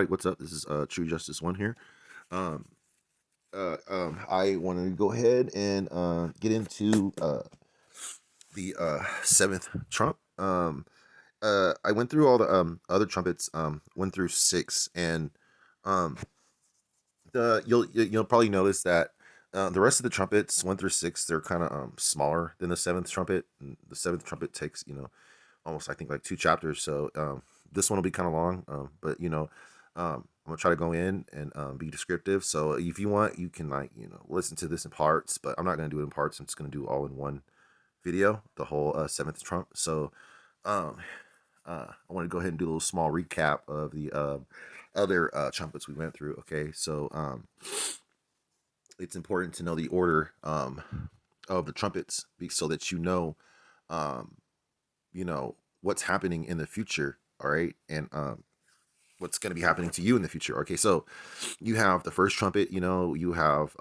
everybody, what's up? This is True Justice One here. Um, I wanted to go ahead and get into the seventh Trump. I went through all the other trumpets, 1 through 6, and um, you'll probably notice that the rest of the trumpets, 1 through 6, they're kind of smaller than the seventh trumpet. And the seventh trumpet takes almost, I think, like 2 chapters. So this one will be kind of long, but I'm gonna try to go in and be descriptive. So if you want, you can listen to this in parts, but I'm not gonna do it in parts. I'm just gonna do it all in one video, the whole seventh Trump. So um, I want to go ahead and do a little small recap of the other trumpets we went through. Okay, so it's important to know the order of the trumpets, so that um, you know what's happening in the future. All right, and what's going to be happening to you in the future. Okay, so you have the first trumpet. You have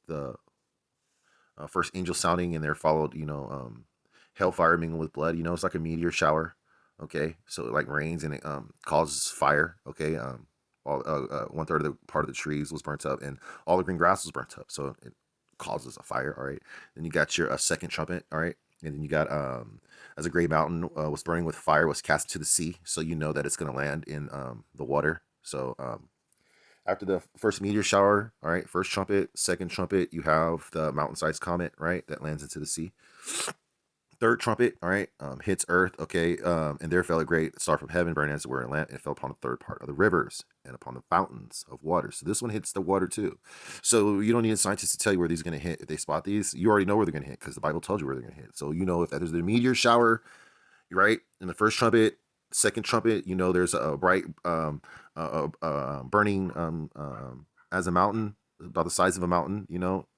the first angel sounding, and they're followed. Hellfire mingled with blood. It's like a meteor shower. Okay, so it like rains and it causes fire. Okay, all 1/3 of the part of the trees was burnt up, and all the green grass was burnt up. So it causes a fire. All right, then you got your second trumpet. All right, and then you got as a great mountain was burning with fire was cast to the sea. So you know that it's going to land in the water. So after the first meteor shower, all right, first trumpet, second trumpet, you have the mountain-sized comet, right, that lands into the sea. Third trumpet, all right, hits earth, okay, and there fell a great star from heaven, burning as it were in lamp, and it fell upon the third part of the rivers and upon the fountains of water. So this one hits the water too. So you don't need a scientist to tell you where these are going to hit. If they spot these, you already know where they're going to hit because the Bible tells you where they're going to hit. So if there's a meteor shower, right, in the first trumpet, second trumpet, there's a bright burning as a mountain, about the size of a mountain,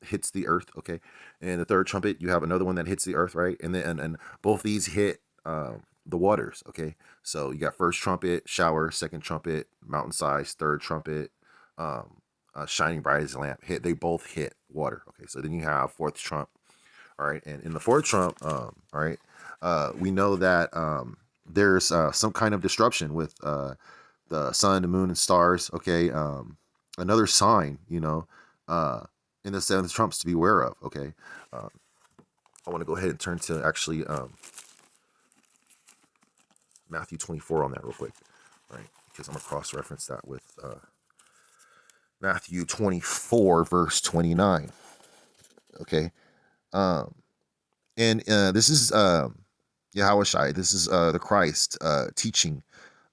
hits the earth. Okay, and the third trumpet, you have another one that hits the earth, right, and then and both these hit the waters. Okay, so you got first trumpet shower, second trumpet mountain size, third trumpet shining bright as a lamp. They both hit water. Okay, so then you have fourth trump. All right, and in the fourth trump, all right, we know that there's some kind of disruption with the sun, the moon, and stars. Okay, another sign, uh, in the seventh trumps to be aware of. Okay, uh, I want to go ahead and turn to actually Matthew 24 on that real quick, right? Because I'm gonna cross-reference that with Matthew 24 verse 29. Okay, um, and this is Yahushai. This is the Christ teaching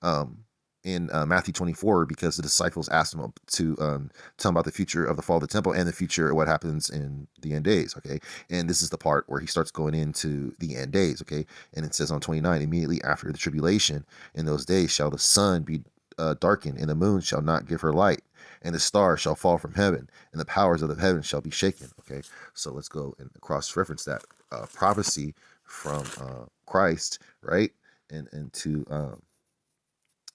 um, in Matthew 24, because the disciples asked him to tell him about the future of the fall of the temple and the future of what happens in the end days. Okay, and this is the part where he starts going into the end days. Okay, and it says on 29, immediately after the tribulation, in those days shall the sun be darkened, and the moon shall not give her light, and the stars shall fall from heaven, and the powers of the heaven shall be shaken. Okay, so let's go and cross-reference that prophecy from Christ, right, and to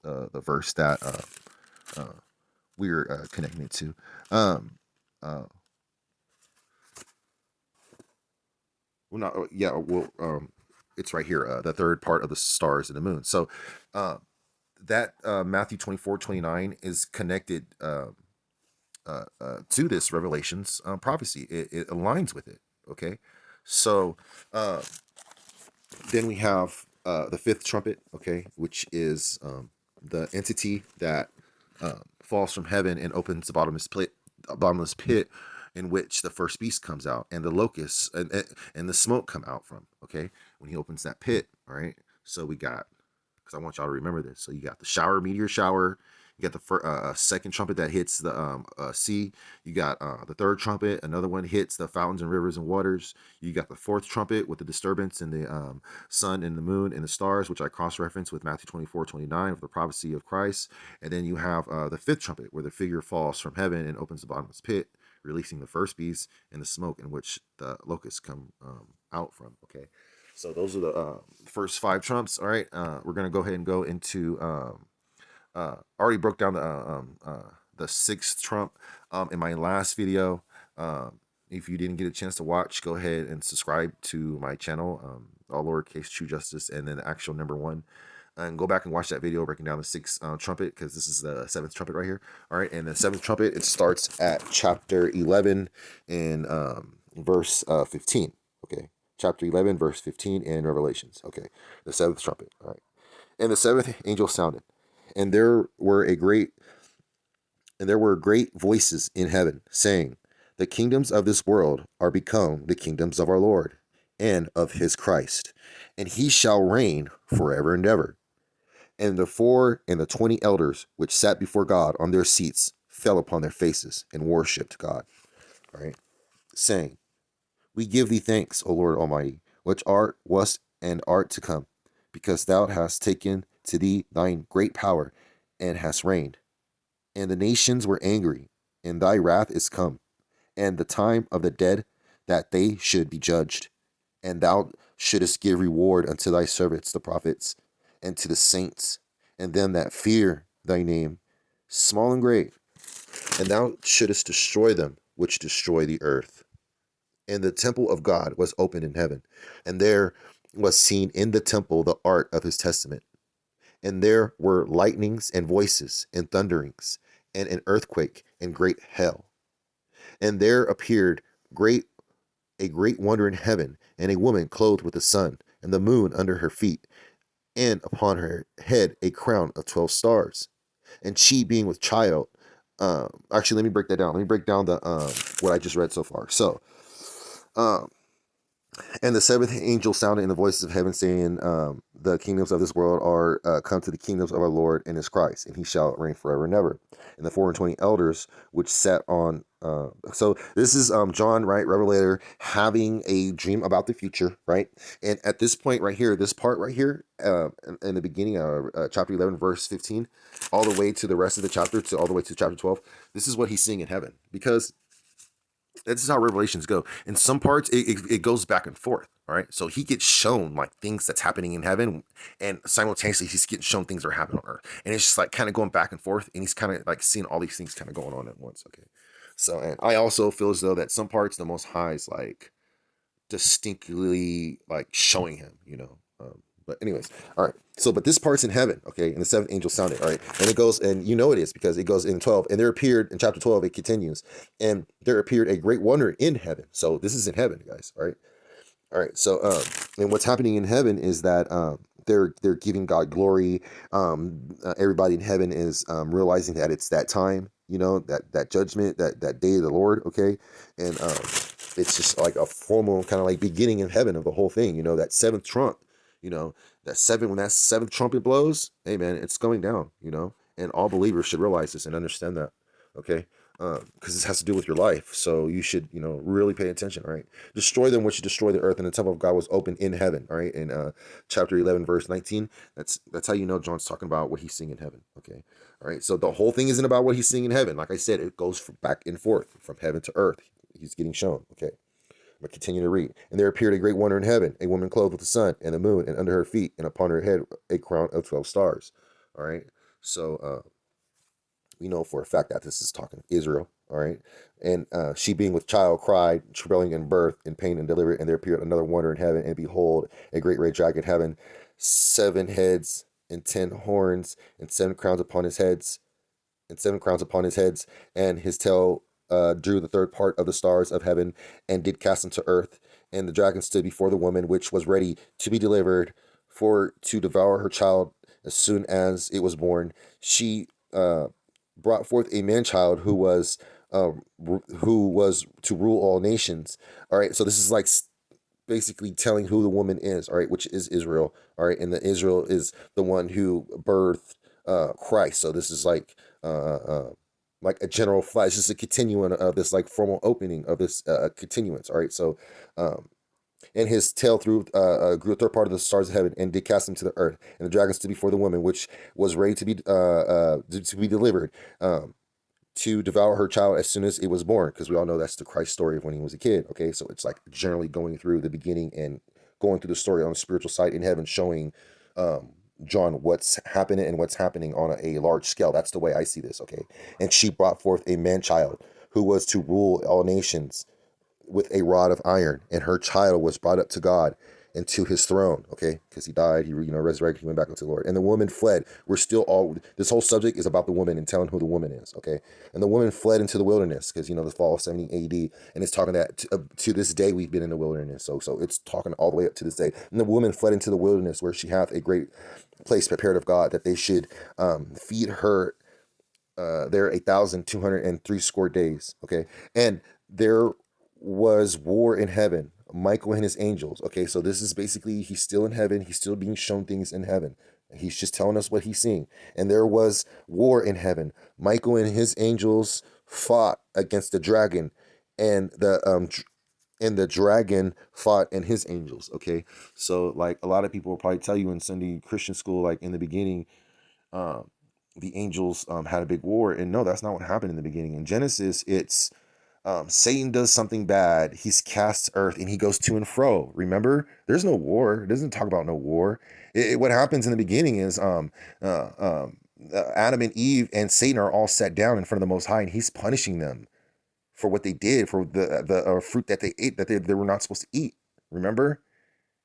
the verse that we're connecting it to. Uh, well, not yeah. Well, it's right here. The third part of the stars and the moon. So that Matthew 24:29 is connected to this Revelations prophecy. It aligns with it. Okay, so then we have the fifth trumpet. Okay, which is the entity that falls from heaven and opens the bottomless pit in which the first beast comes out, and the locusts and the smoke come out from. Okay, when he opens that pit, all right. So we got, because I want y'all to remember this. So you got the meteor shower. You got the second trumpet that hits the sea. You got the third trumpet. Another one hits the fountains and rivers and waters. You got the fourth trumpet with the disturbance in the sun and the moon and the stars, which I cross-reference with Matthew 24:29 of the prophecy of Christ. And then you have the fifth trumpet, where the figure falls from heaven and opens the bottomless pit, releasing the first beast and the smoke in which the locusts come out from. Okay, so those are the first 5 trumps. All right, we're gonna go ahead and go into. Already broke down the sixth trump in my last video. If you didn't get a chance to watch, go ahead and subscribe to my channel, all lowercase True Justice, and then the actual number 1. and go back and watch that video breaking down the sixth trumpet, because this is the seventh trumpet right here. All right, and the seventh trumpet, it starts at chapter 11 and verse 15. Okay, chapter 11, verse 15 in Revelations. Okay, the seventh trumpet. All right, and the seventh angel sounded, and there were great voices in heaven, saying, "The kingdoms of this world are become the kingdoms of our Lord and of his Christ, and he shall reign forever and ever." And the 24 elders which sat before God on their seats fell upon their faces and worshipped God. All right, saying, "We give thee thanks, O Lord Almighty, which art, wast, and art to come, because thou hast taken to thee thine great power, and hast reigned. And the nations were angry, and thy wrath is come, and the time of the dead, that they should be judged. And thou shouldest give reward unto thy servants the prophets, and to the saints, and them that fear thy name, small and great. And thou shouldest destroy them which destroy the earth." And the temple of God was opened in heaven, and there was seen in the temple the ark of his testament. And there were lightnings and voices and thunderings, and an earthquake and great hail. And there appeared a great wonder in heaven, and a woman clothed with the sun, and the moon under her feet, and upon her head a crown of 12 stars. And she being with child, actually, let me break that down. Let me break down the what I just read so far. So, um, and the seventh angel sounded in the voices of heaven, saying, "The kingdoms of this world are come to the kingdoms of our Lord and his Christ, and he shall reign forever and ever." And the 24 elders which sat on. So this is John, right, Revelator, having a dream about the future, right? And at this point right here, this part right here, in the beginning of chapter 11, verse 15, all the way to the rest of the chapter, to all the way to chapter 12, this is what he's seeing in heaven. Because this is how revelations go. In some parts, it goes back and forth. All right, so he gets shown like things that's happening in heaven, and simultaneously he's getting shown things that are happening on earth, and it's just like kind of going back and forth, and he's kind of like seeing all these things kind of going on at once. Okay, so, and I also feel as though that some parts the Most High is like distinctly like showing him, but anyways, all right. So, but this part's in heaven, okay? And the seventh angel sounded, all right? And it goes, and it is because it goes in 12. And there appeared, in chapter 12, it continues, and there appeared a great wonder in heaven. So this is in heaven, guys, all right? All right. So, and what's happening in heaven is that they're giving God glory. Everybody in heaven is realizing that it's that time, that judgment, that day of the Lord, okay? And it's just like a formal kind of like beginning in heaven of the whole thing, that seventh trump, when that seventh trumpet blows, hey man, it's going down, and all believers should realize this and understand that, okay? Because this has to do with your life, so you should, really pay attention, all right? Destroy them which destroy the earth, and the temple of God was opened in heaven, all right? In chapter 11, verse 19, that's how John's talking about what he's seeing in heaven, okay? All right, so the whole thing isn't about what he's seeing in heaven. Like I said, it goes back and forth from heaven to earth. He's getting shown, okay? But continue to read. And there appeared a great wonder in heaven, a woman clothed with the sun and the moon, and under her feet, and upon her head a crown of 12 stars. All right. So we know for a fact that this is talking Israel. All right. And she being with child cried, travailing in birth, in pain and delivery. And there appeared another wonder in heaven, and behold, a great red dragon having 7 heads and 10 horns, and 7 crowns upon his heads, and his tail drew the third part of the stars of heaven, and did cast them to earth. And the dragon stood before the woman, which was ready to be delivered, for to devour her child as soon as it was born. She brought forth a man child who was to rule all nations. All right, so this is like basically telling who the woman is, all right, which is Israel, all right, and the Israel is the one who birthed Christ. So this is like a general flash, just a continuing of this like formal opening of this continuance, all right. So and his tail grew a third part of the stars of heaven, and did cast them to the earth. And the dragon stood before the woman, which was ready to be delivered, to devour her child as soon as it was born, because we all know that's the Christ story of when he was a kid. Okay, so it's like generally going through the beginning and going through the story on the spiritual side in heaven, showing John what's happening and what's happening on a large scale. That's the way I see this. Okay, and she brought forth a man child who was to rule all nations with a rod of iron, and her child was brought up to God into his throne, okay? Because he died, he resurrected, he went back into the Lord. And the woman fled. We're still all, this whole subject is about the woman and telling who the woman is, okay? And the woman fled into the wilderness because, the fall of 70 AD. And it's talking that to this day we've been in the wilderness. So it's talking all the way up to this day. And the woman fled into the wilderness where she hath a great place prepared of God, that they should feed her there 1,203 score days, okay? And there was war in heaven, Michael and his angels, okay? So this is basically, he's still in heaven, he's still being shown things in heaven. He's just telling us what he's seeing. And there was war in heaven. Michael and his angels fought against the dragon, and the dragon fought and his angels, okay? So like a lot of people will probably tell you in Sunday Christian school, like in the beginning, um, the angels had a big war. And no, that's not what happened in the beginning. In Genesis, it's Satan does something bad. He's cast earth and he goes to and fro. Remember, there's no war. It doesn't talk about no war. What happens in the beginning is Adam and Eve and Satan are all sat down in front of the Most High, and he's punishing them for what they did, for the fruit that they ate that they were not supposed to eat. Remember?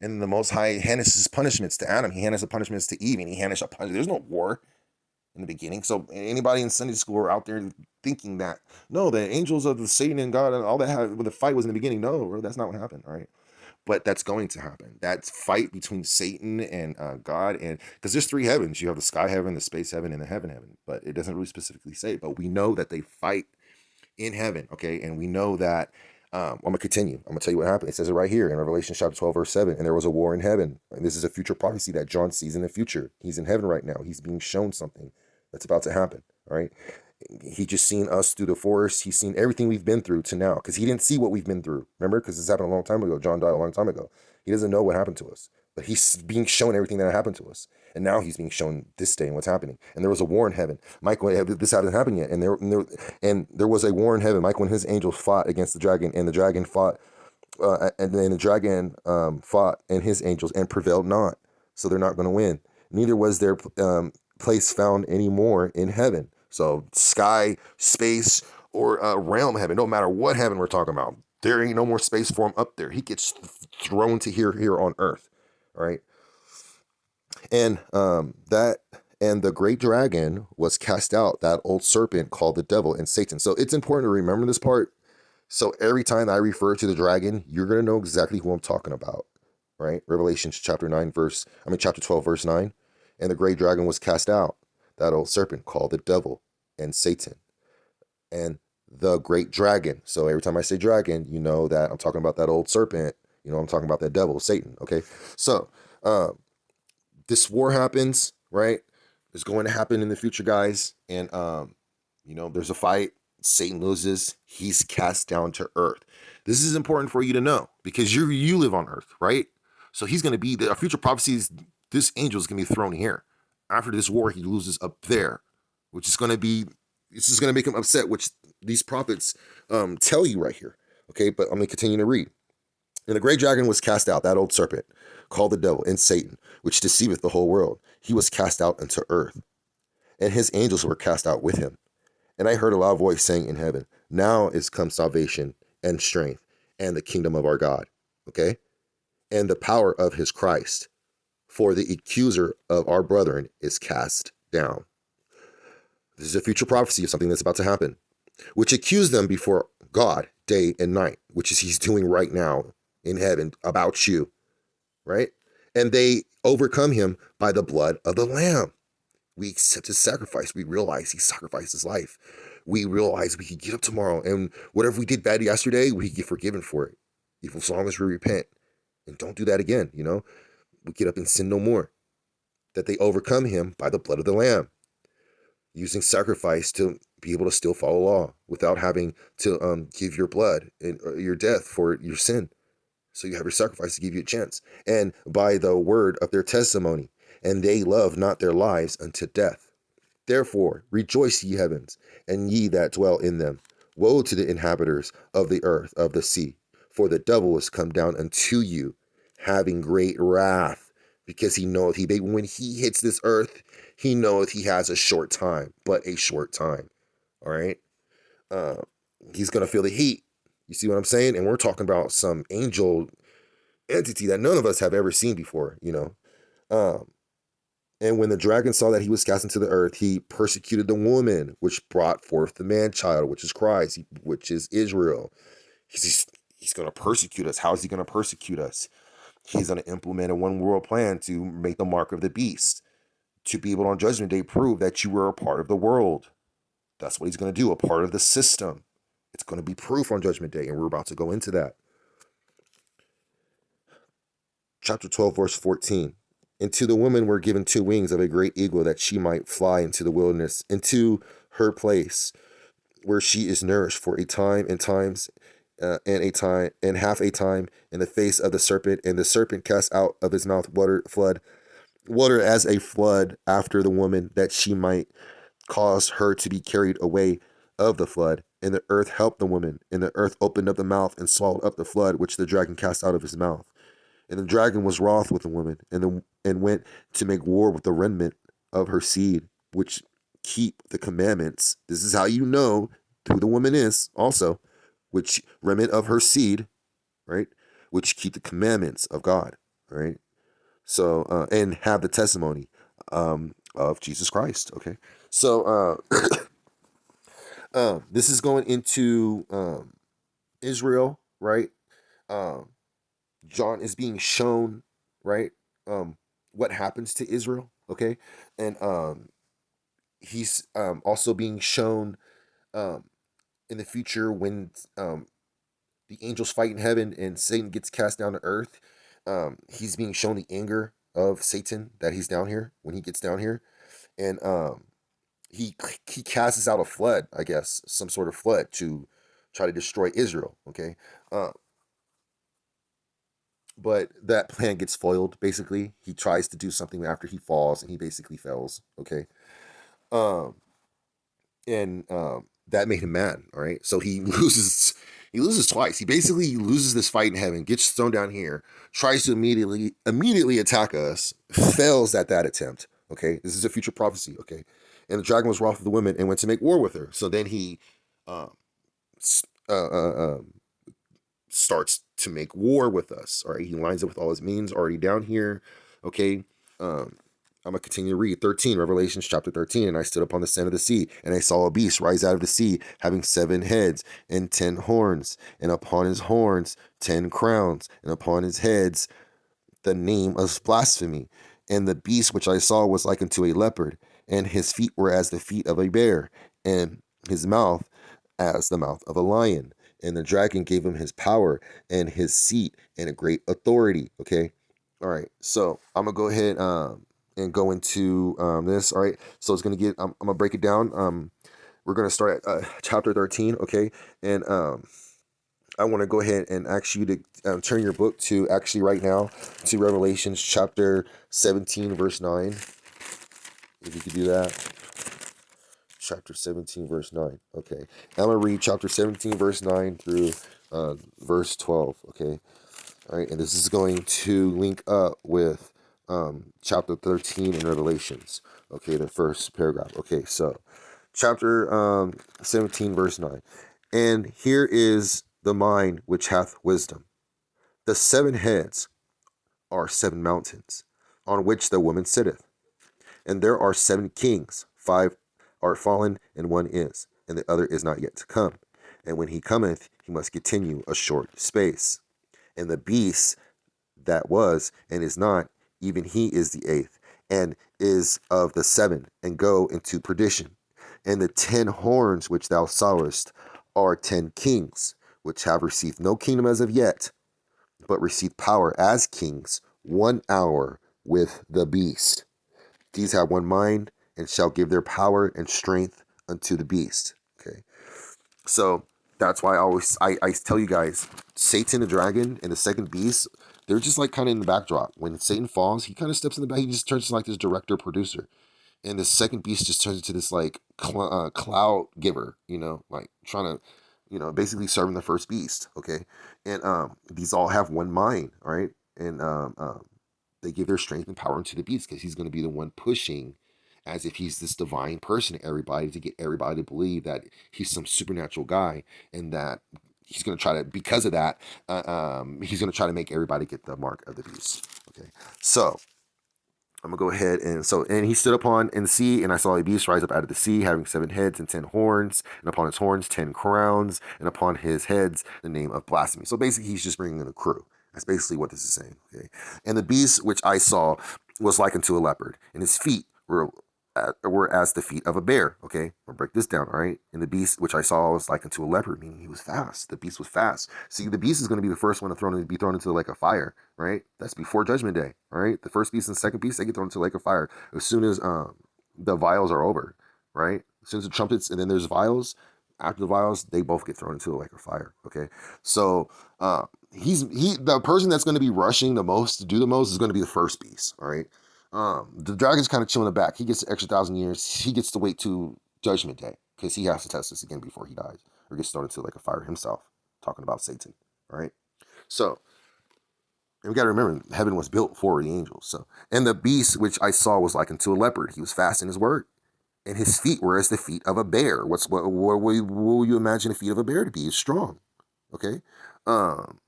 And the Most High handed his punishments to Adam. He handed the punishments to Eve, and he handed a punishment. There's no war in the beginning. So anybody in Sunday school are out there thinking that, no, the angels of the Satan and God and all that when the fight was in the beginning. No, bro, that's not what happened. All right. But that's going to happen. That fight between Satan and God, and because there's three heavens. You have the sky heaven, the space heaven, and the heaven. But it doesn't really specifically say. But we know that they fight in heaven, okay? And we know that, I'm going to continue. I'm going to tell you what happened. It says it right here in Revelation chapter 12, verse 7. And there was a war in heaven. And this is a future prophecy that John sees in the future. He's in heaven right now. He's being shown something that's about to happen, all right? He just seen us through the forest. He's seen everything we've been through to now, because he didn't see what we've been through. Remember? Because this happened a long time ago. John died a long time ago. He doesn't know what happened to us. But he's being shown everything that happened to us. And now he's being shown this day and what's happening. And there was a war in heaven. Michael, this hadn't happened yet. And there was a war in heaven. Michael and his angels fought against the dragon, and the dragon fought, and then the dragon fought and his angels and prevailed not. So they're not going to win. Neither was their place found anymore in heaven. So sky, space, or realm heaven, no matter what heaven we're talking about, there ain't no more space for him up there. He gets thrown to here on earth. All right. And the great dragon was cast out, that old serpent called the devil and Satan. So it's important to remember this part. So every time I refer to the dragon, you're going to know exactly who I'm talking about, right? Revelation chapter 12, verse 9. And the great dragon was cast out, that old serpent called the devil and Satan. And the great dragon. So every time I say dragon, you know that I'm talking about that old serpent. You know, I'm talking about that devil, Satan. Okay. So, this war happens, right? It's going to happen in the future, guys. And, there's a fight. Satan loses. He's cast down to earth. This is important for you to know because you live on earth, right? So he's going to be, our future prophecies, this angel is going to be thrown here. After this war, he loses up there, which is going to be, this is going to make him upset, which these prophets tell you right here. Okay, but I'm going to continue to read. And the great dragon was cast out, that old serpent, called the devil and Satan, which deceiveth the whole world. He was cast out into earth, and his angels were cast out with him. And I heard a loud voice saying in heaven, now is come salvation and strength and the kingdom of our God, okay? And the power of his Christ, for the accuser of our brethren is cast down. This is a future prophecy of something that's about to happen, which accused them before God day and night, which is he's doing right now in heaven about you, right? And they overcome him by the blood of the Lamb. We accept his sacrifice. We realize he sacrificed his life. We realize we can get up tomorrow, and whatever we did bad yesterday, we can get forgiven for it, as long as we repent and don't do that again. We get up and sin no more. That they overcome him by the blood of the Lamb, using sacrifice to be able to still follow law without having to give your blood and your death for your sin. So you have your sacrifice to give you a chance. And by the word of their testimony, and they love not their lives unto death. Therefore rejoice, ye heavens, and ye that dwell in them. Woe to the inhabitants of the earth, of the sea, for the devil is come down unto you, having great wrath, because he knoweth when he hits this earth, he knoweth he has a short time, but a short time. All right. He's going to feel the heat. You see what I'm saying? And we're talking about some angel entity that none of us have ever seen before, you know. Um, and when the dragon saw that he was cast into the earth, he persecuted the woman, which brought forth the man child, which is Christ, which is Israel. He's, he's going to persecute us. How is he going to persecute us? He's going to implement a one world plan to make the mark of the beast, to be able to, on Judgment Day, prove that you were a part of the world. That's what he's going to do, a part of the system. It's going to be proof on Judgment Day, and we're about to go into that. Chapter 12, verse 14. And to the woman were given two wings of a great eagle, that she might fly into the wilderness, into her place, where she is nourished for a time and times, and a time and half a time, in the face of the serpent. And the serpent cast out of his mouth water as a flood after the woman, that she might cause her to be carried away of the flood. And the earth helped the woman, and the earth opened up the mouth and swallowed up the flood which the dragon cast out of his mouth. And the dragon was wroth with the woman, and went to make war with the remnant of her seed, which keep the commandments. This is how you know who the woman is, also, which remnant of her seed, right? Which keep the commandments of God, right? So, and have the testimony of Jesus Christ. Okay, so this is going into Israel, right? John is being shown, right, what happens to Israel, okay, and he's also being shown um, in the future when the angels fight in heaven and Satan gets cast down to earth. He's being shown the anger of Satan that he's down here when he gets down here, and he casts out a flood, I guess, some sort of flood to try to destroy Israel. Okay, uh, but that plan gets foiled. Basically, he tries to do something after he falls, and he basically fails. Okay, um, and that made him mad. All right, so he loses. He loses twice. He basically loses this fight in heaven, gets thrown down here, tries to immediately attack us, fails at that attempt. Okay, this is a future prophecy. Okay, and the dragon was wroth with the woman and went to make war with her. So then he um, uh, uh, um, starts to make war with us. All right, he lines up with all his means already down here. Okay, I'm gonna continue to read 13, Revelations chapter 13. And I stood upon the sand of the sea, and I saw a beast rise out of the sea, having 7 heads and 10 horns, and upon his horns 10 crowns, and upon his heads the name of blasphemy. And the beast which I saw was like unto a leopard, and his feet were as the feet of a bear, and his mouth as the mouth of a lion. And the dragon gave him his power and his seat and a great authority. Okay. All right. So I'm gonna go ahead and go into this. All right. So it's gonna get. I'm gonna break it down. We're gonna start at chapter 13. Okay. And I want to go ahead and ask you to turn your book to actually right now to Revelations chapter 17, verse 9. If you could do that. Chapter 17, verse 9. Okay. I'm going to read chapter 17, verse 9 through verse 12. Okay. All right. And this is going to link up with chapter 13 in Revelations. Okay. The first paragraph. Okay. So chapter 17, verse 9. And here is the mind which hath wisdom. The 7 heads are 7 mountains, on which the woman sitteth. And there are 7 kings, 5 are fallen, and 1 is, and the other is not yet to come. And when he cometh, he must continue a short space. And the beast that was and is not, even he is the 8th, and is of the 7, and go into perdition. And the 10 horns which thou sawest are 10 kings, which have received no kingdom as of yet, but receive power as kings 1 hour with the beast. These have one mind, and shall give their power and strength unto the beast. Okay, so that's why I tell you guys, Satan the dragon and the second beast, they're just like kind of in the backdrop. When Satan falls, he kind of steps in the back. He just turns to like this director producer, and the second beast just turns into this like cloud giver. Like trying to, basically serving the first beast. Okay, and these all have one mind. All right, and they give their strength and power into the beast because he's going to be the one pushing as if he's this divine person to everybody, to get everybody to believe that he's some supernatural guy and that he's going to try to, because of that, he's going to try to make everybody get the mark of the beast. Okay, so I'm gonna go ahead and he stood upon in the sea, and I saw a beast rise up out of the sea, having 7 heads and 10 horns, and upon his horns 10 crowns, and upon his heads the name of blasphemy. So basically, he's just bringing in a crew. That's basically what this is saying. Okay, and the beast which I saw was like unto a leopard, and his feet were as the feet of a bear. Okay, I'll break this down. All right, and the beast which I saw was like unto a leopard, meaning he was fast. The beast was fast. See, the beast is going to be the first one to be thrown into the lake of fire. Right, that's before Judgment Day. All right, the first beast and the second beast, they get thrown into the lake of fire as soon as the vials are over. Right, as soon as the trumpets, and then there's vials. After the vials, they both get thrown into the lake of fire. Okay, so the person that's going to be rushing the most to do the most is going to be the first beast. All right. The dragon's kind of chilling in the back. He gets the extra 1,000 years. He gets to wait to Judgment Day because he has to test this again before he dies or gets thrown into like a fire himself. Talking about Satan, all right? So, and we got to remember, heaven was built for the angels. So, and the beast which I saw was like unto a leopard. He was fast in his word, and his feet were as the feet of a bear. What will you imagine the feet of a bear to be? It's strong, okay? Um,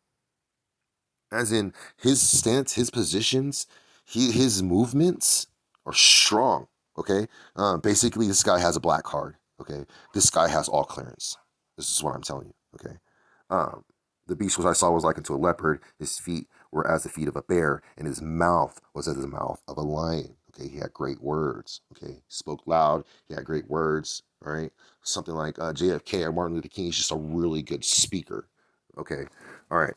as in his stance, his positions, his movements are strong. Okay, basically this guy has a black card. Okay, this guy has all clearance. This is what I'm telling you. Okay, um, the beast which I saw was like unto a leopard. His feet were as the feet of a bear, and his mouth was as the mouth of a lion. Okay, he had great words. Okay, he spoke loud. He had great words. All right, something like JFK or Martin Luther King. He's just a really good speaker. Okay, all right.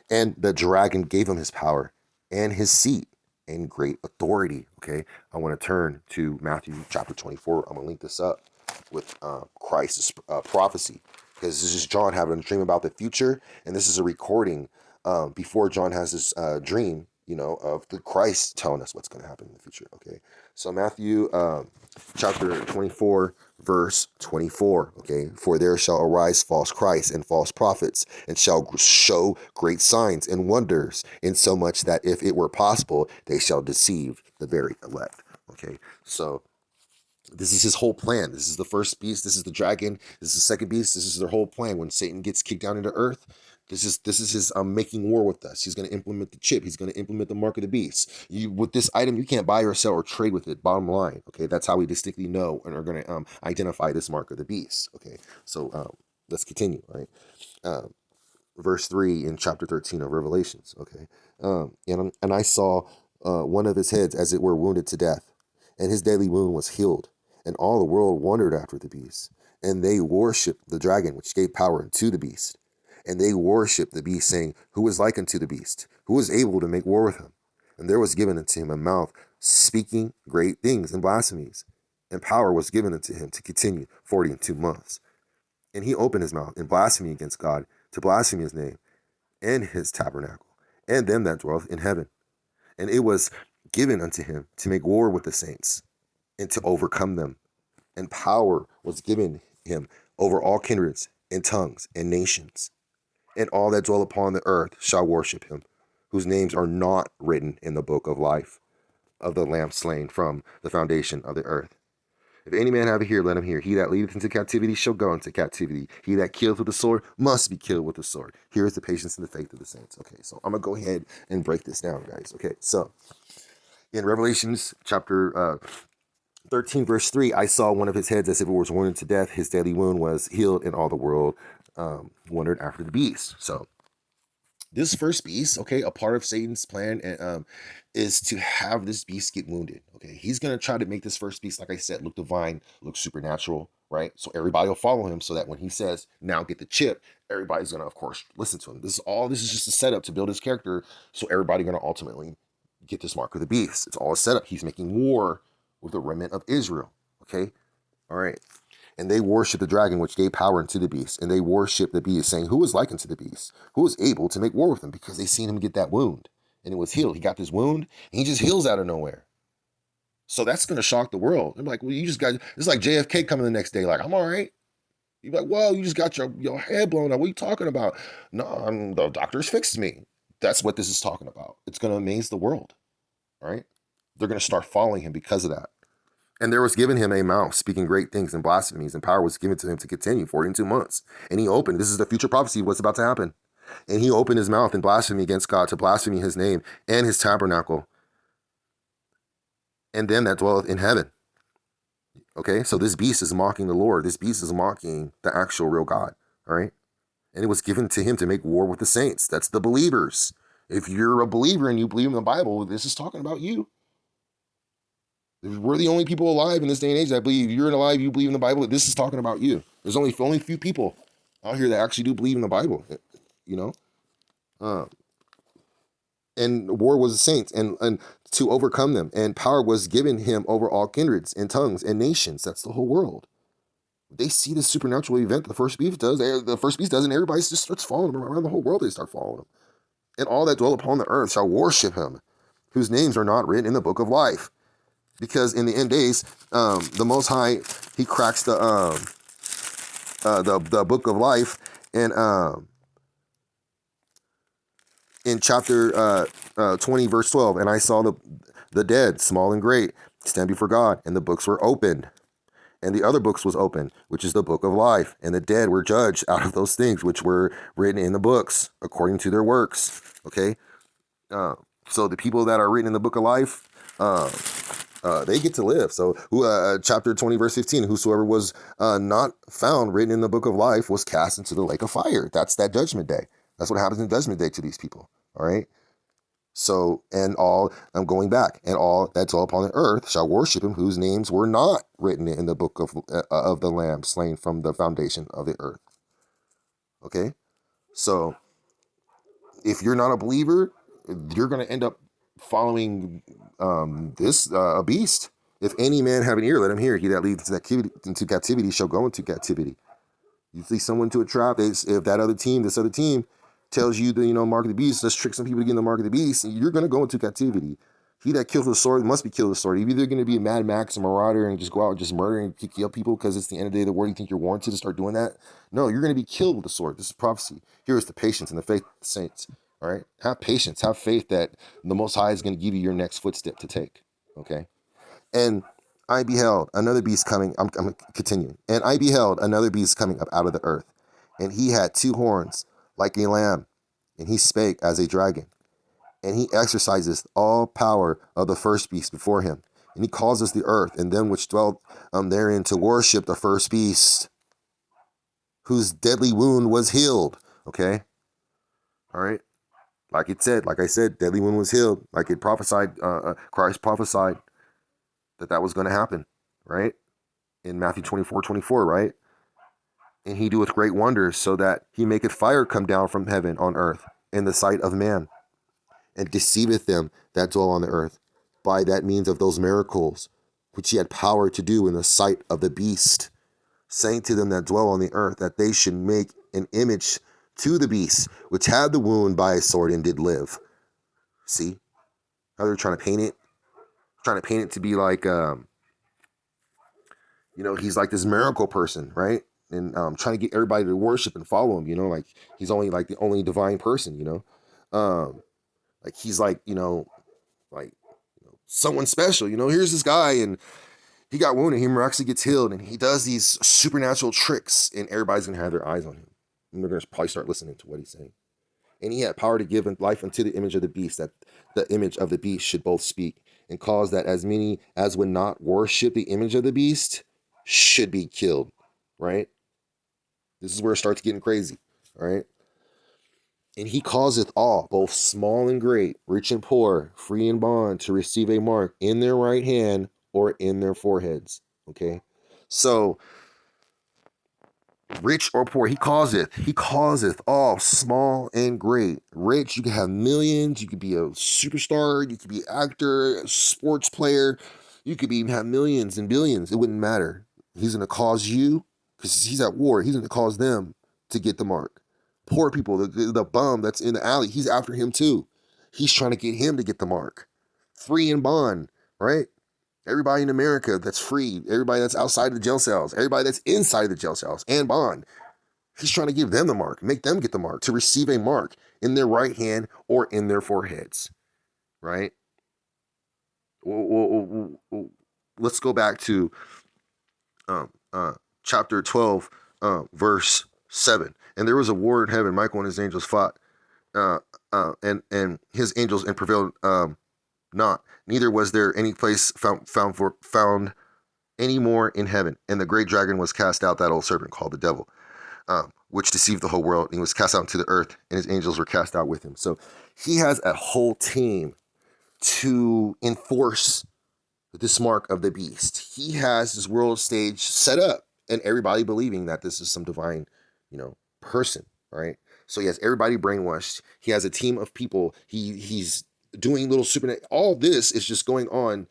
And the dragon gave him his power and his seat and great authority. Okay, I want to turn to Matthew chapter 24. I'm going to link this up with Christ's prophecy, because this is John having a dream about the future, and this is a recording before John has this dream, of the Christ telling us what's going to happen in the future. Okay, so Matthew chapter 24, verse 24. Okay, for there shall arise false Christs and false prophets, and shall show great signs and wonders, insomuch that if it were possible, they shall deceive the very elect. Okay, so this is his whole plan. This is the first beast. This is the dragon. This is the second beast. This is their whole plan. When Satan gets kicked down into earth, this is his making war with us. He's going to implement the chip. He's going to implement the mark of the beast. With this item, you can't buy or sell or trade with it. Bottom line, okay. That's how we distinctly know and are going to identify this mark of the beast. Okay, so let's continue. Right, verse 3 in chapter 13 of Revelations. Okay, and I saw one of his heads as it were wounded to death, and his deadly wound was healed. And all the world wondered after the beast, and they worshipped the dragon, which gave power unto the beast. And they worshipped the beast, saying, Who is like unto the beast? Who is able to make war with him? And there was given unto him a mouth speaking great things and blasphemies. And power was given unto him to continue 42 months. And he opened his mouth in blasphemy against God, to blaspheme his name, and his tabernacle, and them that dwell in heaven. And it was given unto him to make war with the saints, and to overcome them. And power was given him over all kindreds and tongues and nations. And all that dwell upon the earth shall worship him, whose names are not written in the book of life of the Lamb slain from the foundation of the earth. If any man have a ear, let him hear. He that leadeth into captivity shall go into captivity. He that killeth with the sword must be killed with the sword. Here is the patience and the faith of the saints. Okay, so I'm going to go ahead and break this down, guys. Okay, so in Revelations chapter 13, verse 3, I saw one of his heads as if it was wounded to death. His deadly wound was healed, and all the world wondered after the beast. So this first beast, okay, a part of Satan's plan is to have this beast get wounded. Okay, he's going to try to make this first beast, like I said, look divine, look supernatural, right? So everybody will follow him, so that when he says, now get the chip, everybody's going to, of course, listen to him. This is just a setup to build his character, so everybody's going to ultimately get this mark of the beast. It's all a setup. He's making war with the remnant of Israel. Okay, all right. And they worship the dragon, which gave power unto the beast. And they worship the beast, saying, Who is like unto the beast? Who is able to make war with him? Because they seen him get that wound, and it was healed. He got this wound, and he just heals out of nowhere. So that's going to shock the world. They're like, well, you just got, it's like JFK coming the next day, like, I'm all right. You're like, well, you just got your head blown up. What are you talking about? No, the doctors fixed me. That's what this is talking about. It's going to amaze the world, right? They're going to start following him because of that. And there was given him a mouth speaking great things and blasphemies, and power was given to him to continue 42 months. And he opened, this is the future prophecy of what's about to happen. And he opened his mouth in blasphemy against God, to blaspheme his name and his tabernacle, and them that dwelleth in heaven. Okay, so this beast is mocking the Lord. This beast is mocking the actual real God. All right. And it was given to him to make war with the saints. That's the believers. If you're a believer and you believe in the Bible, this is talking about you. We're the only people alive in this day and age that believe. You're alive, you believe in the Bible. This is talking about you. There's only a few people out here that actually do believe in the Bible. You know, uh, and war was the saints, and to overcome them, and power was given him over all kindreds and tongues and nations. That's the whole world. They see this supernatural event the first beast does. The first beast does, and everybody just starts following him around the whole world. They start following him, and all that dwell upon the earth shall worship him, whose names are not written in the book of life. Because in the end days, the Most High, he cracks the book of life, and in chapter 20, verse 12, and I saw the dead, small and great, stand before God, and the books were opened. And the other books was open, which is the book of life. And the dead were judged out of those things which were written in the books, according to their works. Okay? So the people that are written in the book of life, they get to live. So chapter 20, verse 15, whosoever was not found written in the book of life was cast into the lake of fire. That's that judgment day. That's what happens in judgment day to these people. All right? So, and all, I'm going back, and all that dwell upon the earth shall worship him, whose names were not written in the book of the Lamb slain from the foundation of the earth. Okay? So, if you're not a believer, you're going to end up following this a beast. If any man have an ear, let him hear. He that leads into captivity shall go into captivity. You see someone to a trap, if that other team, this other team, tells you the mark of the beast, let's trick some people to get in the mark of the beast, and you're going to go into captivity. He that kills with a sword must be killed with a sword. You're either going to be a Mad Max, a marauder, and just go out and just murder and kill people because it's the end of the day of the world. You think you're warranted to start doing that? No, you're going to be killed with a sword. This is prophecy. Here is the patience and the faith of the saints. All right? Have patience. Have faith that the Most High is going to give you your next footstep to take. Okay? And I beheld another beast coming. I'm continuing. And I beheld another beast coming up out of the earth. And he had two horns like a lamb. And he spake as a dragon. And he exerciseth all power of the first beast before him. And he causeth the earth and them which dwelt therein to worship the first beast, whose deadly wound was healed. Okay? All right? Like I said, deadly wound was healed. Like it prophesied, Christ prophesied that was going to happen. Right? In Matthew 24:24, right? And he doeth great wonders, so that he maketh fire come down from heaven on earth in the sight of man, and deceiveth them that dwell on the earth by that means of those miracles which he had power to do in the sight of the beast, saying to them that dwell on the earth that they should make an image to the beast, which had the wound by a sword and did live. See how they're trying to paint it? Trying to paint it to be like, he's like this miracle person, right? And trying to get everybody to worship and follow him, like he's only like the only divine person, like he's like, like someone special, here's this guy and he got wounded, he miraculously gets healed, and he does these supernatural tricks, and everybody's gonna have their eyes on him. And they're gonna probably start listening to what he's saying. And he had power to give life unto the image of the beast, that the image of the beast should both speak, and cause that as many as would not worship the image of the beast should be killed. Right? This is where it starts getting crazy. All right? And he causeth all, both small and great, rich and poor, free and bond, to receive a mark in their right hand or in their foreheads. Okay? So, rich or poor, he causeth all, small and great. Rich, you could have millions, you could be a superstar, you could be an actor, a sports player, you could have millions and billions. It wouldn't matter. He's going to cause you, because he's at war, he's going to cause them to get the mark. Poor people, the bum that's in the alley, he's after him too. He's trying to get him to get the mark. Free and bond, right? Everybody in America that's free, everybody that's outside the jail cells, everybody that's inside the jail cells and bond. He's trying to give them the mark, make them get the mark, to receive a mark in their right hand or in their foreheads, right? let's go back to chapter 12, verse 7. And there was a war in heaven. Michael and his angels fought, and his angels, and prevailed not. Neither was there any place found any more in heaven. And the great dragon was cast out, that old serpent called the devil, which deceived the whole world. And he was cast out into the earth, and his angels were cast out with him. So he has a whole team to enforce this mark of the beast. He has this world stage set up, and everybody believing that this is some divine, person, right? So he has everybody brainwashed. He has a team of people. He's doing little supernatural. All this is just going on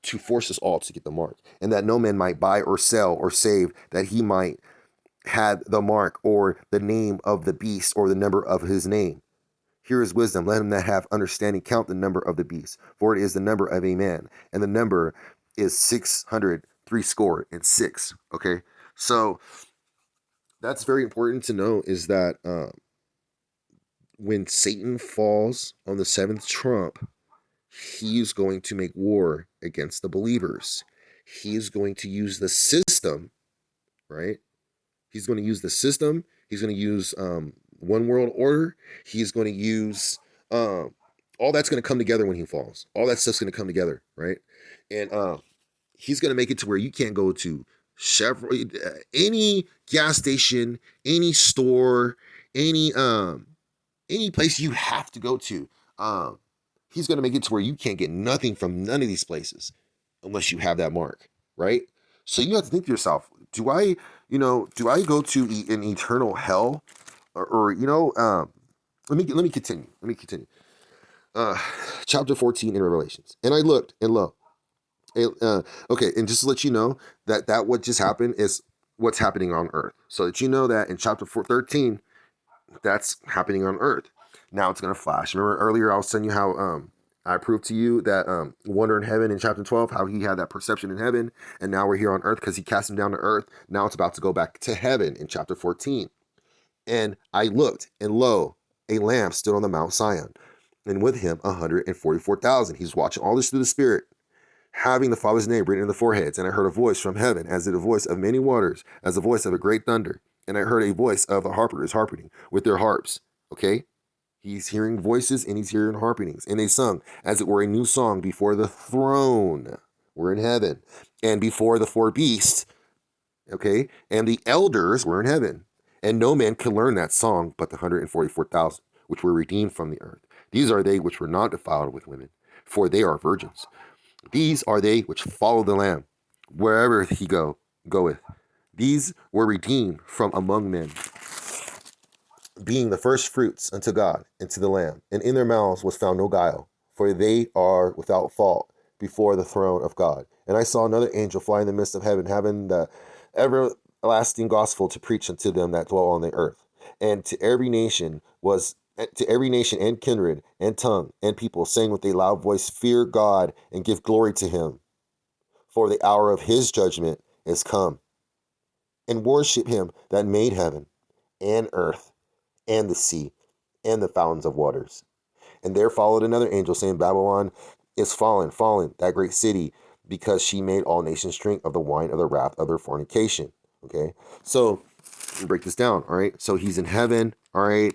to force us all to get the mark, and that no man might buy or sell or save, that he might had the mark or the name of the beast or the number of his name. Here is wisdom. Let him that have understanding count the number of the beast, for it is the number of a man, and the number is 666. Okay, so that's very important to know, is that when Satan falls on the seventh trump, he's going to make war against the believers. He's going to use the system, right? He's going to use the system. He's going to use one world order. He's going to use all that's going to come together when he falls. All that stuff's going to come together, right? And he's going to make it to where you can't go to Chevron, any gas station, any store, any place you have to go to. He's going to make it to where you can't get nothing from none of these places unless you have that mark, right? So you have to think to yourself, do I go to an eternal hell, or let me continue. Chapter 14 in Revelations. And I looked, and lo, okay, and just to let you know that what just happened is what's happening on earth. So that you know that in chapter 13, that's happening on earth. Now it's going to flash. Remember earlier I was telling you how I proved to you that wonder in heaven in chapter 12, how he had that perception in heaven, and now we're here on earth because he cast him down to earth. Now it's about to go back to heaven in chapter 14. And I looked, and lo, a lamb stood on the Mount Sion, and with him 144,000. He's watching all this through the Spirit, having the Father's name written in the foreheads. And I heard a voice from heaven, as did a voice of many waters, as the voice of a great thunder. And I heard a voice of the harpers harping with their harps. Okay? He's hearing voices and he's hearing harpings. And they sung, as it were, a new song before the throne. We're in heaven. And before the four beasts. Okay? And the elders were in heaven. And no man can learn that song but the 144,000, which were redeemed from the earth. These are they which were not defiled with women, for they are virgins. These are they which follow the Lamb, wherever he goeth. These were redeemed from among men, being the first fruits unto God and to the Lamb. And in their mouths was found no guile, for they are without fault before the throne of God. And I saw another angel fly in the midst of heaven, having the everlasting gospel to preach unto them that dwell on the earth, and to every nation and kindred and tongue and people, saying with a loud voice, fear God and give glory to him, for the hour of his judgment is come, and worship him that made heaven and earth and the sea and the fountains of waters. And there followed another angel, saying, Babylon is fallen, that great city, because she made all nations drink of the wine of the wrath of her fornication. Okay, so we break this down. All right, so he's in heaven. All right,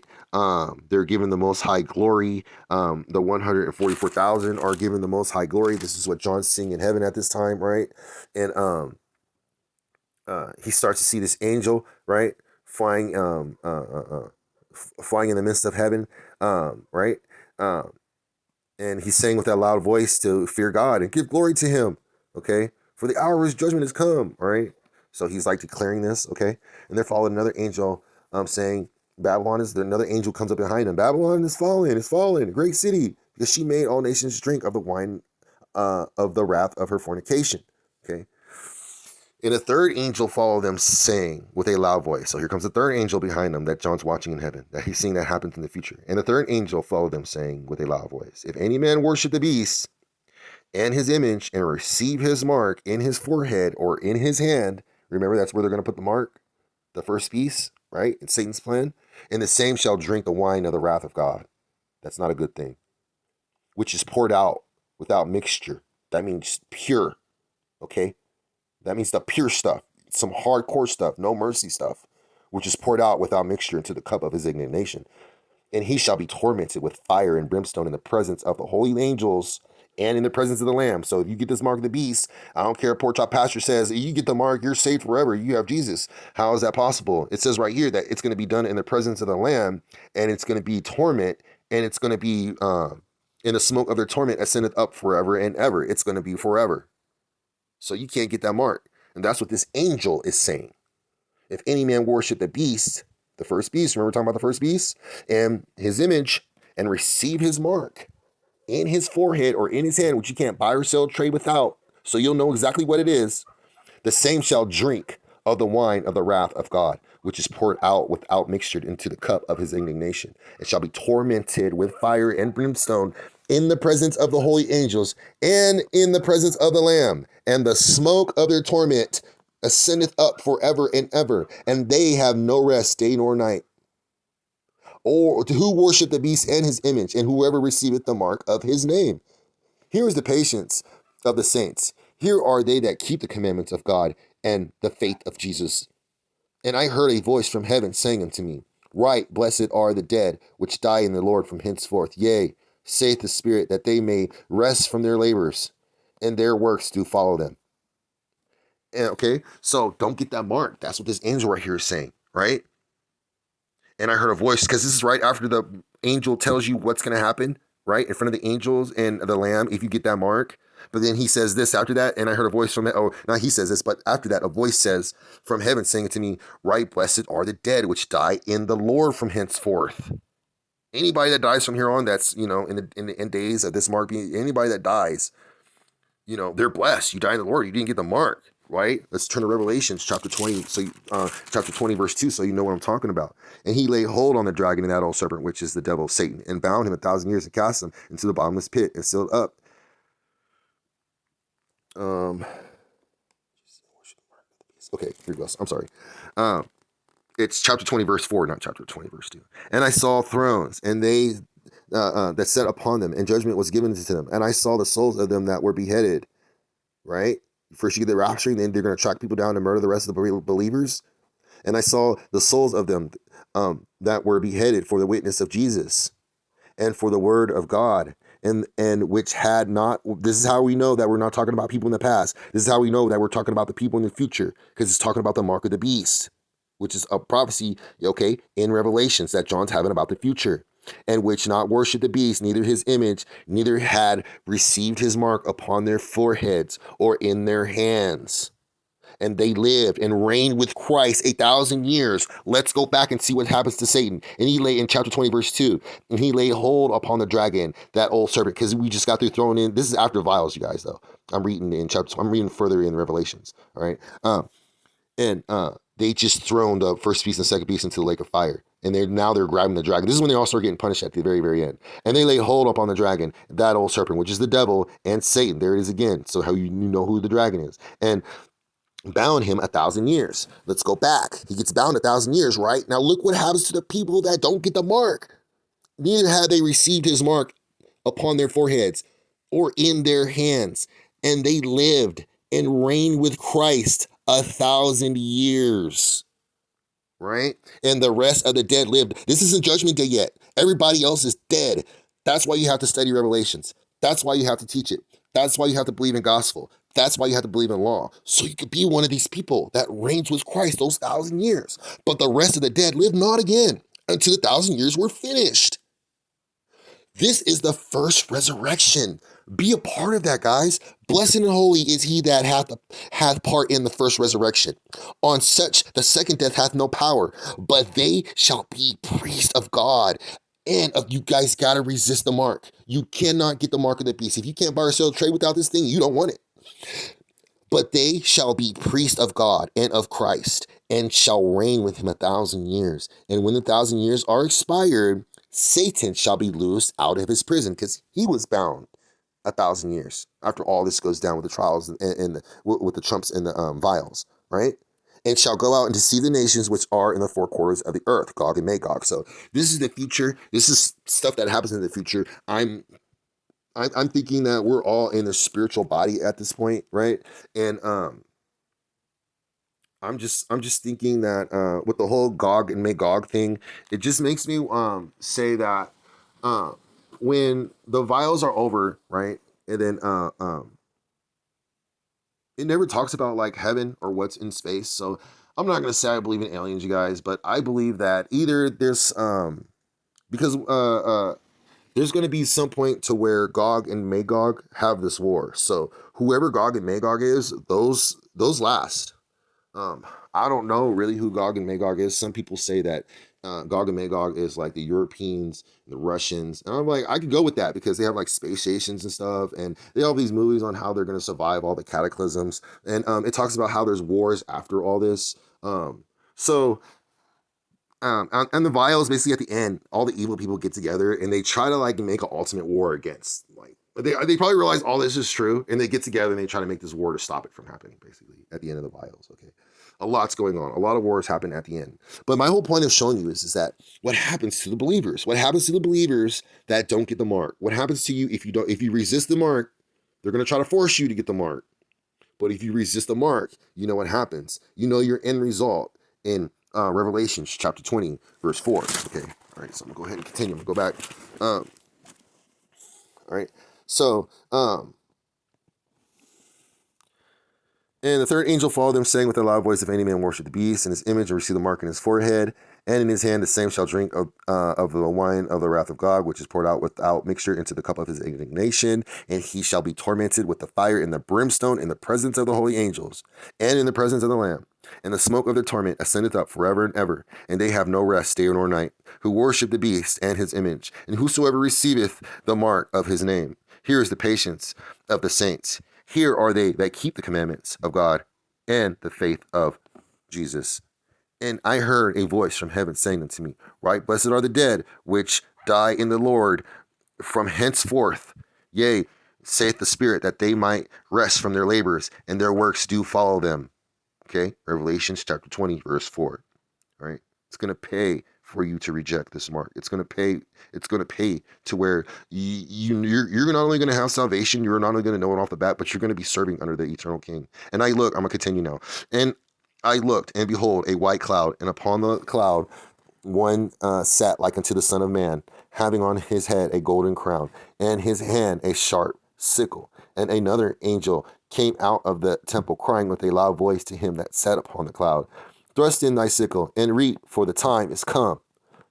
they're given the most high glory. The 144,000 are given the most high glory. This is what John's seeing in heaven at this time, right? And he starts to see this angel, right, flying flying in the midst of heaven, right? And he's saying with that loud voice to fear God and give glory to him, okay? For the hour of his judgment has come, all right? So he's like declaring this, okay? And there followed another angel saying, another angel comes up behind him. Babylon is fallen, a great city, because she made all nations drink of the wine of the wrath of her fornication, okay? And a third angel followed them, saying with a loud voice. So here comes the third angel behind them that John's watching in heaven, that he's seeing that happens in the future. And the third angel followed them, saying with a loud voice, if any man worship the beast and his image and receive his mark in his forehead or in his hand, remember that's where they're going to put the mark, the first beast, right? It's Satan's plan. And the same shall drink the wine of the wrath of God. That's not a good thing. Which is poured out without mixture. That means pure. Okay? That means the pure stuff, some hardcore stuff, no mercy stuff, which is poured out without mixture into the cup of his indignation. And he shall be tormented with fire and brimstone in the presence of the holy angels and in the presence of the Lamb. So if you get this mark of the beast, I don't care. Pork Chop Pastor says, you get the mark, you're saved forever. You have Jesus. How is that possible? It says right here that it's going to be done in the presence of the Lamb, and it's going to be torment, and it's going to be in the smoke of their torment ascendeth up forever and ever. It's going to be forever. So you can't get that mark. And that's what this angel is saying. If any man worship the beast, the first beast, remember we're talking about the first beast, and his image, and receive his mark in his forehead or in his hand, which you can't buy or sell, trade without, so you'll know exactly what it is, the same shall drink of the wine of the wrath of God, which is poured out without mixture into the cup of his indignation, and shall be tormented with fire and brimstone in the presence of the holy angels and in the presence of the Lamb, and the smoke of their torment ascendeth up forever and ever, and they have no rest day nor night. Or to who worship the beast and his image, and whoever receiveth the mark of his name. Here is the patience of the saints. Here are they that keep the commandments of God and the faith of Jesus. And I heard a voice from heaven saying unto me, Right, blessed are the dead which die in the Lord from henceforth. Yea, saith the Spirit, that they may rest from their labors, and their works do follow them. And, okay, so don't get that mark. That's what this angel right here is saying, right? And I heard a voice, because this is right after the angel tells you what's going to happen, right? In front of the angels and the Lamb, if you get that mark. But then he says this after that, and I heard a voice from it. Oh, not he says this, but after that, a voice says from heaven, saying to me, Right, blessed are the dead which die in the Lord from henceforth. Anybody that dies from here on, that's, in the end days of this mark being, anybody that dies, they're blessed. You die in the Lord. You didn't get the mark, right? Let's turn to Revelations chapter 20, chapter 20, verse 2, so you know what I'm talking about. And he laid hold on the dragon and that old serpent, which is the devil, Satan, and bound him 1,000 years and cast him into the bottomless pit and sealed up. Okay, here goes. I'm sorry. It's chapter 20, verse 4, not chapter 20, verse 2. And I saw thrones, and they that sat upon them, and judgment was given to them. And I saw the souls of them that were beheaded, right? First you get the rapture, and then they're going to track people down and murder the rest of the believers. And I saw the souls of them that were beheaded for the witness of Jesus and for the word of God, and which had not. This is how we know that we're not talking about people in the past. This is how we know that we're talking about the people in the future, because it's talking about the mark of the beast, which is a prophecy, okay, in Revelations that John's having about the future, and which not worship the beast, neither his image, neither had received his mark upon their foreheads or in their hands. And they lived and reigned with Christ 1,000 years. Let's go back and see what happens to Satan. And he lay in chapter 20, verse 2, and he laid hold upon the dragon, that old serpent, because we just got through throwing in. This is after vials, you guys, though. I'm reading further in Revelations. All right. And they just thrown the first beast and second beast into the lake of fire. And they're grabbing the dragon. This is when they all start getting punished at the very, very end. And they lay hold upon the dragon, that old serpent, which is the devil and Satan. There it is again. So how you know who the dragon is. And bound him 1,000 years. Let's go back. He gets bound 1,000 years, right? Now look what happens to the people that don't get the mark. Neither had they received his mark upon their foreheads or in their hands. And they lived and reigned with Christ 1,000 years. Right? And the rest of the dead lived. This isn't judgment day yet. Everybody else is dead. That's why you have to study Revelations. That's why you have to teach it. That's why you have to believe in gospel. That's why you have to believe in law. So you could be one of these people that reigns with Christ those 1,000 years. But the rest of the dead live not again until the 1,000 years were finished. This is the first resurrection. Be a part of that, guys. Blessed and holy is he that hath part in the first resurrection. On such the second death hath no power, but they shall be priests of God. And you guys got to resist the mark. You cannot get the mark of the beast. If you can't buy or sell trade without this thing, you don't want it. But they shall be priests of God and of Christ, and shall reign with him 1,000 years. And when the 1,000 years are expired, Satan shall be loosed out of his prison, because he was bound 1,000 years after all this goes down with the trials and with the trumps and the vials, right? And shall go out and deceive the nations which are in the four quarters of the earth, Gog and Magog. So this is the future. This is stuff that happens in the future. I'm I'm thinking that we're all in a spiritual body at this point, right? And I'm just thinking that with the whole Gog and Magog thing, it just makes me say that uh, when the vials are over, right, and then it never talks about like heaven or what's in space. So I'm not gonna say I believe in aliens, you guys, but I believe that either there's because there's going to be some point to where Gog and Magog have this war. So whoever Gog and Magog is, those last. Um, I don't know really who Gog and Magog is. Some people say that Gog and Magog is like the Europeans, and the Russians, and I'm like, I could go with that because they have like space stations and stuff, and they have these movies on how they're going to survive all the cataclysms, and it talks about how there's wars after all this. So and the vials basically at the end, all the evil people get together and they try to like make an ultimate war against like they probably realize all this is true and they get together and they try to make this war to stop it from happening basically at the end of the vials. Okay, a lot's going on, a lot of wars happen at the end, but my whole point of showing you is that what happens to the believers, what happens to the believers that don't get the mark, what happens to you if you resist the mark, they're going to try to force you to get the mark. But if you resist the mark, you know what happens. You know your end result in Revelation chapter 20, verse 4. Okay. All right. So I'm going to go ahead and continue. I'm going to go back. All right. So, and the third angel followed them, saying with a loud voice, if any man worship the beast and his image and receive the mark in his forehead, and in his hand the same shall drink of the wine of the wrath of God, which is poured out without mixture into the cup of his indignation, and he shall be tormented with the fire and the brimstone in the presence of the holy angels, and in the presence of the Lamb. And the smoke of their torment ascendeth up forever and ever, and they have no rest day nor night, who worship the beast and his image, and whosoever receiveth the mark of his name. Here is the patience of the saints. Here are they that keep the commandments of God and the faith of Jesus. And I heard a voice from heaven saying unto me, right, blessed are the dead which die in the Lord from henceforth. Yea, saith the Spirit, that they might rest from their labors, and their works do follow them. Okay, Revelations chapter 20, verse 4. All right, it's going to pay for you to reject this mark. It's going to pay. It's going to pay to where you're not only going to have salvation, you're not only going to know it off the bat, but you're going to be serving under the eternal King. And I'm going to continue now. And I looked, and behold, a white cloud, and upon the cloud one sat like unto the Son of Man, having on his head a golden crown, and his hand a sharp sickle. And another angel came out of the temple, crying with a loud voice to him that sat upon the cloud, thrust in thy sickle, and reap, for the time is come,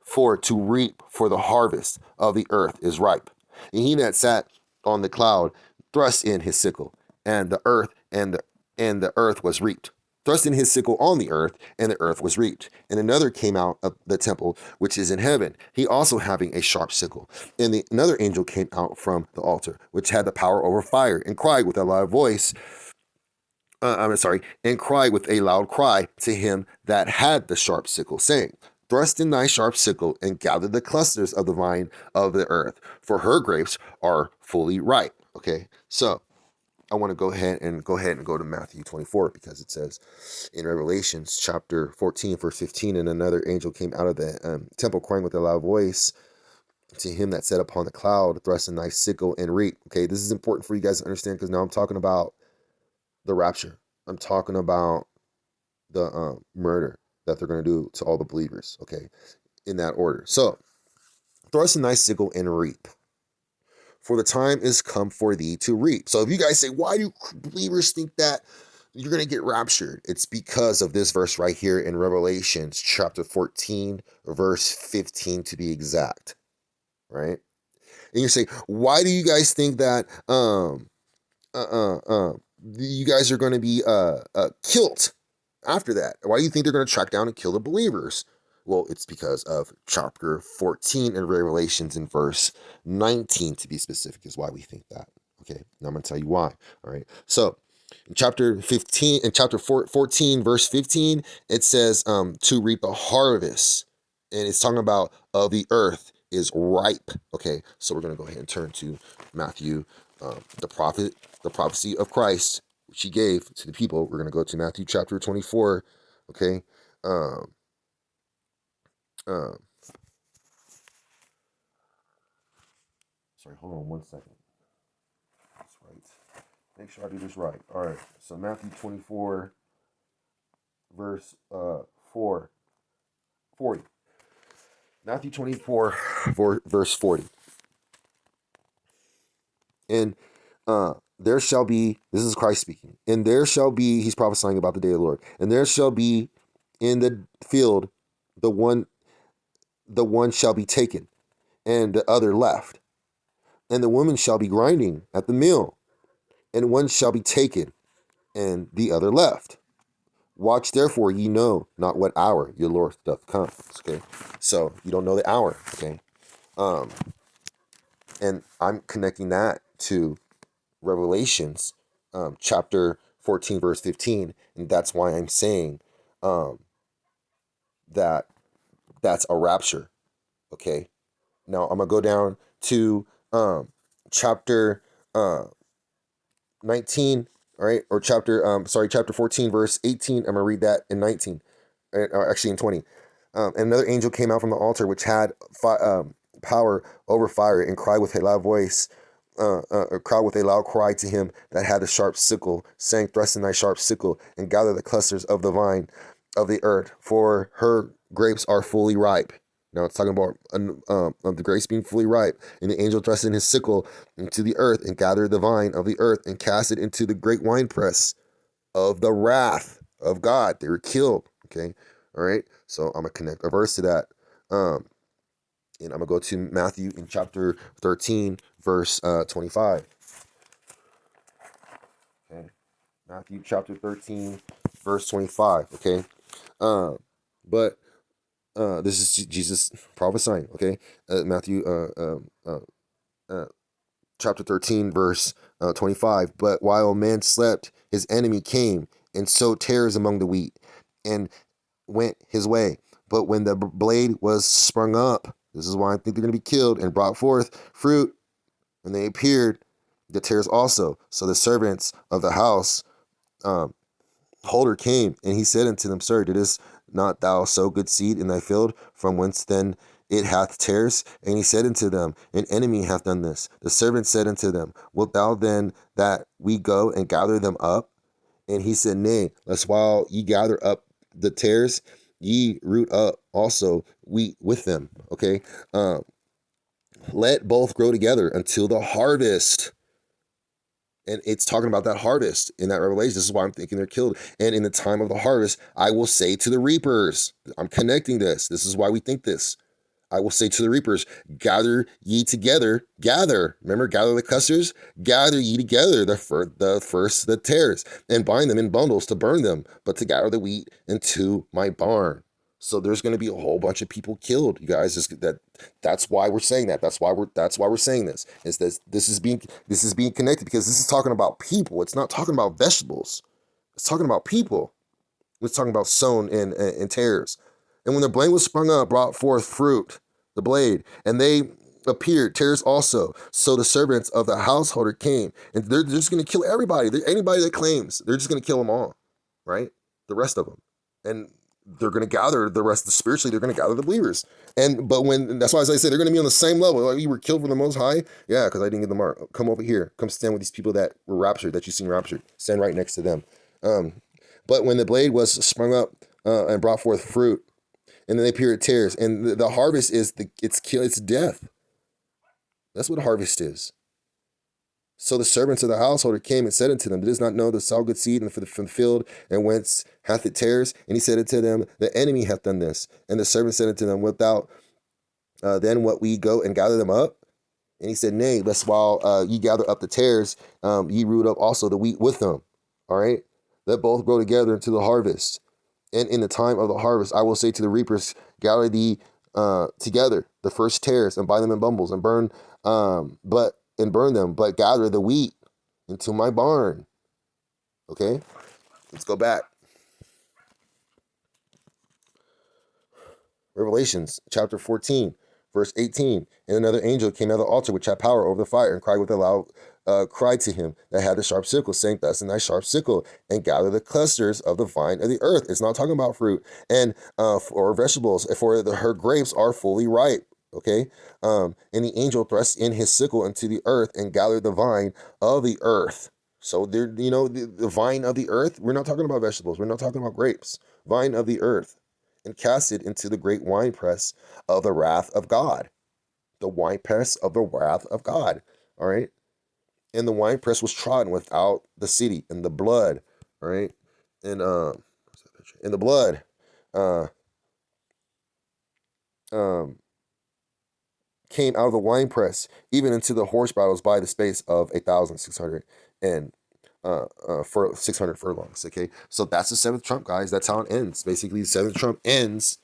for to reap, for the harvest of the earth is ripe. And he that sat on the cloud thrust in his sickle, and the earth and the earth was reaped. Thrust in his sickle on the earth, and the earth was reaped. And another came out of the temple which is in heaven, he also having a sharp sickle. And another angel came out from the altar, which had the power over fire, and cried with a loud voice, and cried with a loud cry to him that had the sharp sickle, saying, thrust in thy sharp sickle, and gather the clusters of the vine of the earth, for her grapes are fully ripe. Okay, so I want to go ahead and go to Matthew 24, because it says in Revelations chapter 14, verse 15, and another angel came out of the temple, crying with a loud voice to him that sat upon the cloud, thrust in thy sickle and reap. Okay, this is important for you guys to understand, because now I'm talking about the rapture. I'm talking about the murder that they're going to do to all the believers. Okay, in that order. So, thrust in thy sickle and reap, for the time is come for thee to reap. So, if you guys say, why do believers think that you're going to get raptured? It's because of this verse right here in Revelations chapter 14, verse 15 to be exact. Right? And you say, why do you guys think that you guys are going to be killed after that? Why do you think they're going to track down and kill the believers? Well, it's because of chapter 14 in Revelations in verse 19, to be specific, is why we think that. Okay, now I'm going to tell you why. All right, so in chapter 15, in chapter 14, verse 15, it says to reap a harvest, and it's talking about the earth is ripe. Okay, so we're going to go ahead and turn to Matthew, the prophecy of Christ, which he gave to the people. We're going to go to Matthew chapter 24. Okay. Um, um, Sorry, hold on one second. right. Make sure I do this right. All right. So Matthew 24, verse 4, 40. Matthew 24, verse 40. And there shall be, this is Christ speaking, and there shall be, he's prophesying about the day of the Lord, and there shall be in the field the one shall be taken, and the other left. And the woman shall be grinding at the mill, and one shall be taken, and the other left. Watch therefore, ye know not what hour your Lord doth come. Okay, so you don't know the hour. Okay, and I'm connecting that to Revelations, chapter 14, verse 15, and that's why I'm saying that that's a rapture. Okay, now I'm gonna go down to chapter 19, all right, or chapter 14, verse 18. I'm gonna read that in 19, or actually in 20. And another angel came out from the altar, which had power over fire, and cried with a loud voice, cried with a loud cry to him that had a sharp sickle, saying, Thrust in thy sharp sickle, and gather the clusters of the vine of the earth, for her grapes are fully ripe. Now it's talking about the grapes being fully ripe. And the angel thrust in his sickle into the earth, and gathered the vine of the earth, and cast it into the great winepress of the wrath of God. They were killed. Okay. All right. So I'm going to connect a verse to that. And I'm going to go to Matthew in chapter 13, verse 25. Okay. Matthew chapter 13, verse 25. Okay. But this is Jesus prophesying. Okay. Matthew chapter 13, verse 25. But while man slept, his enemy came and sowed tares among the wheat, and went his way. But when the blade was sprung up, this is why I think they're going to be killed, and brought forth fruit, and they appeared, the tares also. So the servants of the house holder came, and he said unto them, Sir, didst not thou sow good seed in thy field? From whence then it hath tares? And he said unto them, An enemy hath done this. The servant said unto them, Wilt thou then that we go and gather them up? And he said, Nay, lest while ye gather up the tares, ye root up also wheat with them. Okay. Let both grow together until the harvest. And it's talking about that harvest in that Revelation. This is why I'm thinking they're killed. And in the time of the harvest, I will say to the reapers, I'm connecting this. This is why we think this. I will say to the reapers, gather ye together, gather. Remember, gather the clusters, gather ye together the tares, and bind them in bundles to burn them, but to gather the wheat into my barn. So there's going to be a whole bunch of people killed, you guys. That's why we're saying that. That's why we're saying this. Is this is being connected, because this is talking about people. It's not talking about vegetables. It's talking about people. It's talking about sown in tares. And when the blade was sprung up, brought forth fruit, the blade, and they appeared, tares also. So the servants of the householder came, and they're just going to kill everybody. Anybody that claims, they're just going to kill them all, right? The rest of them. And they're going to gather the rest, spiritually, they're going to gather the believers. That's why, as I said, they're going to be on the same level. Like, you were killed for the Most High? Yeah, because I didn't get the mark. Come over here. Come stand with these people that were raptured, that you've seen raptured. Stand right next to them. But when the blade was sprung up and brought forth fruit, and then they appeared tares, and the harvest is it's death. That's what harvest is. So the servants of the householder came and said unto them, Does not know the sow good seed from the field, and whence hath it tares? And he said unto them, The enemy hath done this. And the servant said unto them, Wilt thou then what we go and gather them up? And he said, Nay, lest while ye gather up the tares, ye root up also the wheat with them. All right? Let both grow together into the harvest. And in the time of the harvest, I will say to the reapers, gather thee together the first tares, and bind them in bundles, and burn them, but gather the wheat into my barn. Okay, let's go back. Revelations chapter 14, verse 18. And another angel came out of the altar, which had power over the fire, and cried with a loud cry to him that had the sharp sickle, saying, Thus in thy sharp sickle, and gather the clusters of the vine of the earth. It's not talking about fruit and or vegetables, for her grapes are fully ripe. Okay. And the angel thrust in his sickle into the earth and gathered the vine of the earth. So there, the vine of the earth, we're not talking about vegetables. We're not talking about grapes. Vine of the earth, and cast it into the great winepress of the wrath of God. The winepress of the wrath of God. All right. And the winepress was trodden without the city, and the blood, all right, and in the blood, uh, um, came out of the winepress, even into the horse bridles by the space of 1,600 and for 600 furlongs. Okay, so that's the seventh trump, guys. That's how it ends. Basically, the seventh trump ends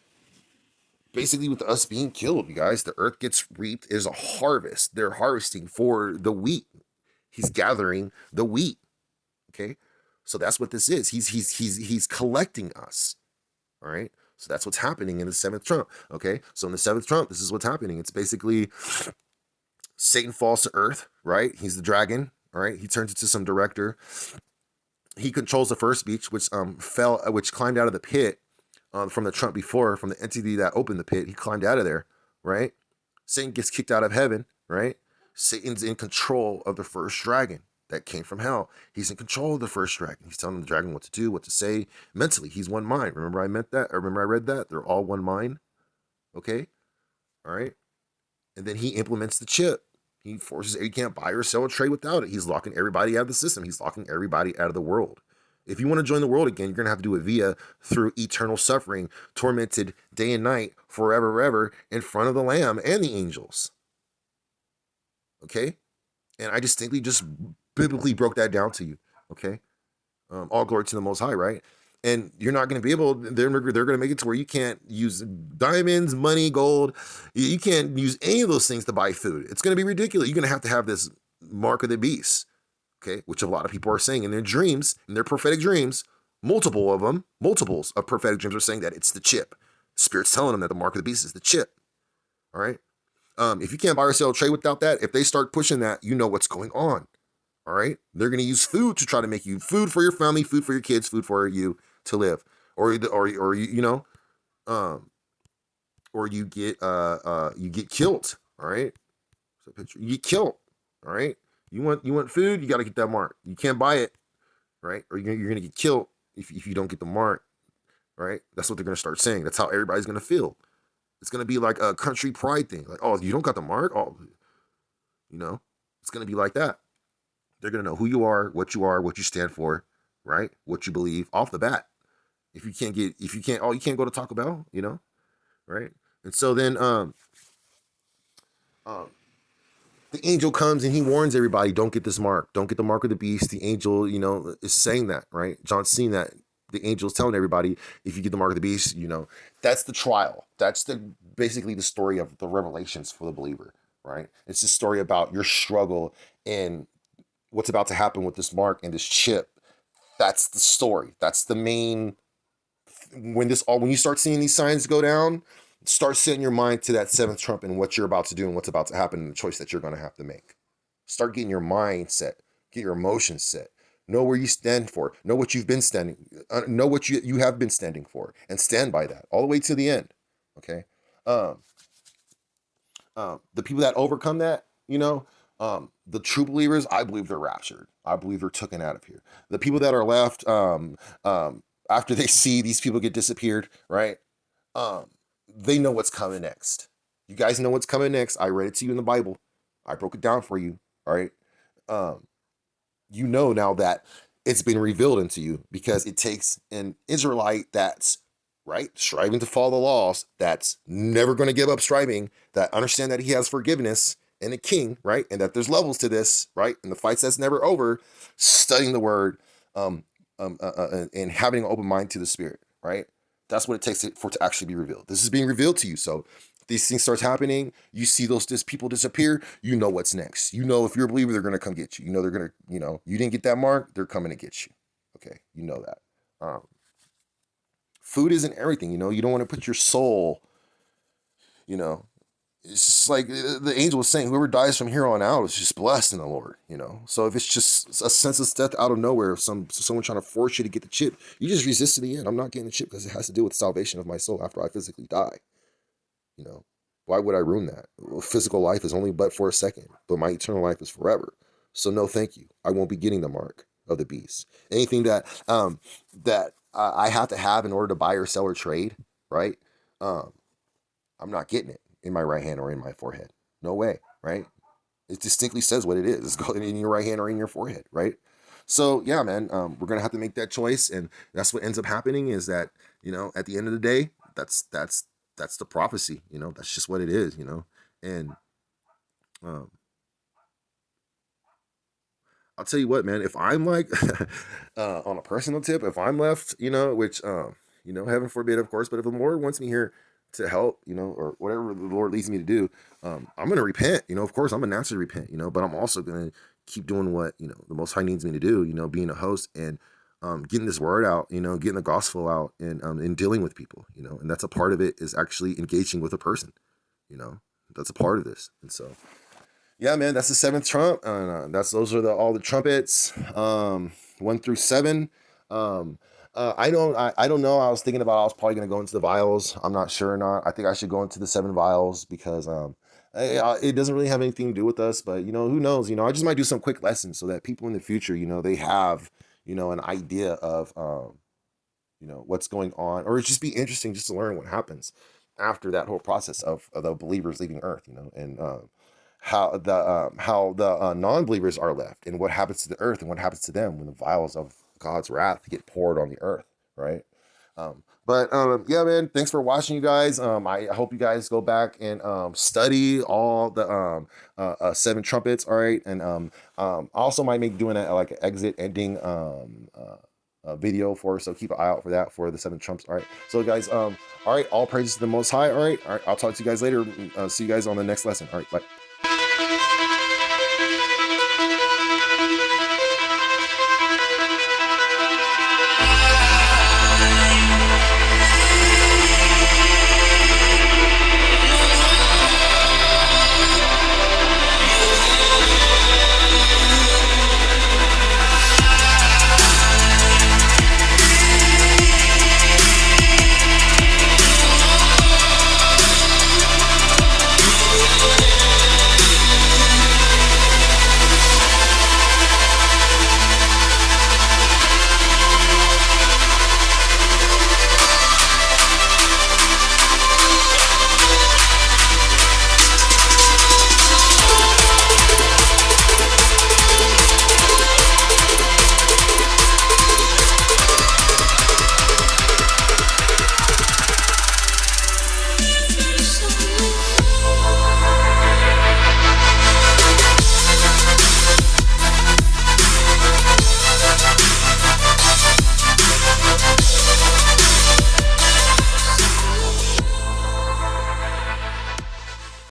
basically with us being killed, you guys. The earth gets reaped. Is a harvest. They're harvesting for the wheat. He's gathering the wheat. Okay, so that's what this is. He's collecting us. All right. So that's what's happening in the seventh trump. Okay. So in the seventh trump, this is what's happening. It's basically Satan falls to earth, right? He's the dragon. All right. He turns into some director. He controls the first beast, which climbed out of the pit from the trump before, from the entity that opened the pit. He climbed out of there, right? Satan gets kicked out of heaven, right? Satan's in control of the first dragon that came from hell. He's in control of the first dragon. He's telling the dragon what to do, what to say. Mentally, he's one mind. Remember I meant that? Or remember I read that? They're all one mind. Okay? All right? And then he implements the chip. He forces, you can't buy or sell or trade without it. He's locking everybody out of the system. He's locking everybody out of the world. If you want to join the world again, you're going to have to do it through eternal suffering, tormented day and night, forever, in front of the Lamb and the angels. Okay? And I distinctly just biblically broke that down to you. Okay? All glory to the Most High, right? And you're not going to be able, they're going to make it to where you can't use diamonds, money, gold. You can't use any of those things to buy food. It's going to be ridiculous. You're going to have this mark of the beast, okay? Which a lot of people are saying in their dreams, in their prophetic dreams. Multiples of prophetic dreams are saying that it's the chip. Spirit's telling them that the mark of the beast is the chip, all right? If you can't buy or sell or trade without that, if they start pushing that, you know what's going on. All right, they're going to use food to try to make you food for your family, food for your kids, food for you to live, or um, or you get killed. All right, so picture you get killed. All right, you want food, you got to get that mark. You can't buy it, right? Or you're going to get killed if you don't get the mark. Right, that's what they're going to start saying. That's how everybody's going to feel. It's going to be like a country pride thing. Like, oh, you don't got the mark. Oh, it's going to be like that. They're going to know who you are, what you stand for, right? What you believe off the bat. If you can't go to Taco Bell, right? And so then, um, the angel comes and he warns everybody, don't get this mark. Don't get the mark of the beast. The angel, is saying that, right? John's seen that. The angel's telling everybody, if you get the mark of the beast, that's the trial. That's basically the story of the revelations for the believer, right? It's the story about your struggle and what's about to happen with this mark and this chip. That's the story. That's the main. When you start seeing these signs go down, start setting your mind to that seventh trump and what you're about to do and what's about to happen and the choice that you're going to have to make. Start getting your mind set, get your emotions set. Know where you stand for. Know what you've been standing. Know what you have been standing for, and stand by that all the way to the end. Okay. Um, the people that overcome that, the true believers, I believe they're raptured. I believe they're taken out of here. The people that are left, after they see these people get disappeared, right? Um, they know what's coming next. You guys know what's coming next. I read it to you in the Bible. I broke it down for you. All right. Um, you know now that it's been revealed into you because it takes an Israelite that's right striving to follow the laws, that's never going to give up striving, that understand that he has forgiveness and a king, right, and that there's levels to this, right, and the fights that's never over, studying the word, and having an open mind to the spirit, right. That's what it takes for it to actually be revealed. This is being revealed to you. So these things starts happening, you see those people disappear, you know what's next. If you're a believer, they're gonna come get you. They're gonna, you didn't get that mark, they're coming to get you. Okay, you know that. Food isn't everything, you don't want to put your soul, you know. It's just like the angel was saying, whoever dies from here on out is just blessed in the Lord. So if it's just a senseless death out of nowhere, someone trying to force you to get the chip, you just resist to the end. I'm not getting the chip because it has to do with salvation of my soul after I physically die. You know, Why would I ruin that? Physical life is only but for a second, but my eternal life is forever. So no, thank you. I won't be getting the mark of the beast. Anything that I have to have in order to buy or sell or trade, right? Um, I'm not getting it in my right hand or in my forehead. No way, right? It distinctly says what it is. It's going in your right hand or in your forehead, right? So yeah, man, we're gonna have to make that choice, and that's what ends up happening. Is that, at the end of the day, that's the prophecy. That's just what it is. And um, I'll tell you what, man. If I'm like, on a personal tip, if I'm left, which heaven forbid, of course, but if the Lord wants me here to help, or whatever the Lord leads me to do, I'm gonna repent. Of course, I'm gonna naturally repent. But I'm also gonna keep doing what the Most High needs me to do. Being a host and getting this word out. Getting the gospel out, and dealing with people. And that's a part of it, is actually engaging with a person. You know, that's a part of this, and so yeah, man, that's the seventh trump. Those are all the trumpets, 1 through 7. Um, I don't know. I was thinking about I was probably gonna go into the vials. I'm not sure or not. I think I should go into the 7 vials because it doesn't really have anything to do with us. But who knows? I just might do some quick lessons so that people in the future, they have an idea of what's going on, or it'd just be interesting just to learn what happens after that whole process of the believers leaving Earth. And how the non-believers are left, and what happens to the earth, and what happens to them when the vials of God's wrath get poured on the earth, right? But yeah, man, thanks for watching, you guys. I hope you guys go back and study all the 7 trumpets, all right? And I also might make doing a like an exit ending video for, so keep an eye out for that for the 7 trumps, all right? So guys, all right, all praises to the Most High, all right. I'll talk to you guys later. See you guys on the next lesson, all right, bye.